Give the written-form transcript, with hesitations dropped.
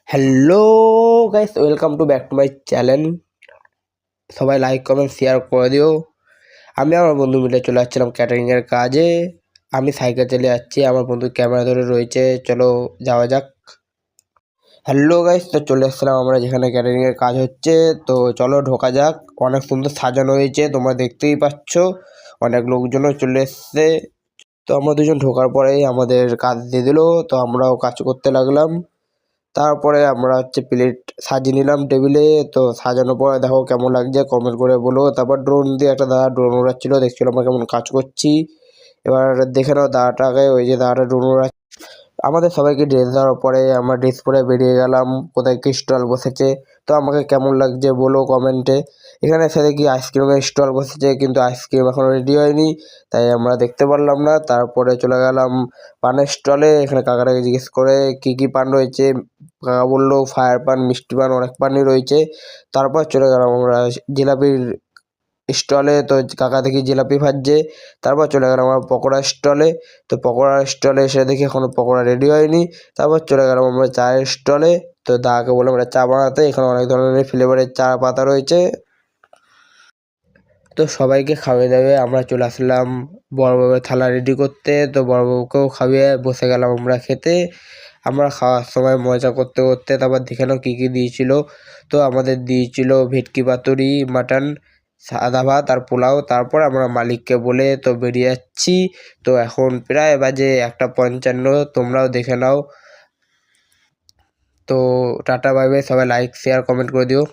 Hello guys, welcome to back to my channel. সবাই like comment share করে দিও। আমি আমার বন্ধু মিলে চলে যাচ্ছিলাম ক্যাটারিংয়ের কাজে। আমি সাইকেল চালিয়ে যাচ্ছি, আমার বন্ধু ক্যামেরা ধরে রয়েছে। চলো যাওয়া যাক। হ্যালো গাইস, তো চলে এসেছিলাম আমরা যেখানে ক্যাটারিংয়ের কাজ হচ্ছে। তো চলো ঢোকা যাক। অনেক সুন্দর সাজানো হয়েছে, তোমরা দেখতেই পাচ্ছ। অনেক লোকজনও চলে এসছে। তো আমরা দুজন ঢোকার পরেই আমাদের কাজ দিয়ে দিল। তো আমরাও কাজ করতে লাগলাম। তারপরে আমরা প্লেট সাজিয়ে নিলাম টেবিলে। তো সাজানোর পরে দেখো কেমন লাগছে কমেন্ট করে বলো। তারপর ড্রোন দিয়ে একটা দাদা ড্রোন উড়াচ্ছিল, দেখছিল আমরা কেমন কাজ করছি। এবার দেখে নাও দাদাটাকে, ওই যে দাদাটা ড্রোন উড়াচ্ছে। আমাদের সবাইকে ড্রেস দেওয়ার পরে আমরা ড্রেস পরে বেরিয়ে গেলাম। কোথায় কি স্টল বসেছে তো আমাকে কেমন লাগছে বলো কমেন্টে। এখানে এসে দেখি আইসক্রিমের স্টল বসেছে, কিন্তু আইসক্রিম এখনও রেডি হয়নি, তাই আমরা দেখতে পারলাম না। তারপরে চলে গেলাম পানের স্টলে। এখানে কাকাটাকে জিজ্ঞেস করে কি কি পান রয়েছে। কাকা বললো ফায়ার পান, মিষ্টি পান, অনেক পানই রয়েছে। তারপর চলে গেলাম আমরা জিলাপির স্টলে। তো কাকা দেখি জিলাপি ভাজছে। তারপর চলে গেলাম আমরা পকোড়া স্টলে। তো পকোড়ার স্টলে এসে দেখি এখনও পকোড়া রেডি হয়নি। তারপর চলে গেলাম আমরা চায়ের স্টলে। তো দাদাকে বললাম আমরা চা বানাতে। এখানে অনেক ধরনের ফ্লেভারের চা পাতা রয়েছে। তো সবাইকে খাওয়াই দাওয়াই আমরা চলে আসলাম বড়বাবুর থালা রেডি করতে। তো বড়বাবুকেও খাইয়ে বসে গেলাম আমরা খেতে। আমরা খাওয়ার সময় মজা করতে করতে তারপর দেখে নাও কী কী দিয়েছিল। তো আমাদের দিয়েছিল ভেটকি পাতুরি, মাটন, সাদা ভাত আর পোলাও। তারপর আমরা মালিককে বলে তো বেরিয়ে যাচ্ছি। তো এখন প্রায় বাজে 1:55। তোমরাও দেখে নাও। তো টাটা বাই বাই, সবাই লাইক শেয়ার কমেন্ট করে দিও।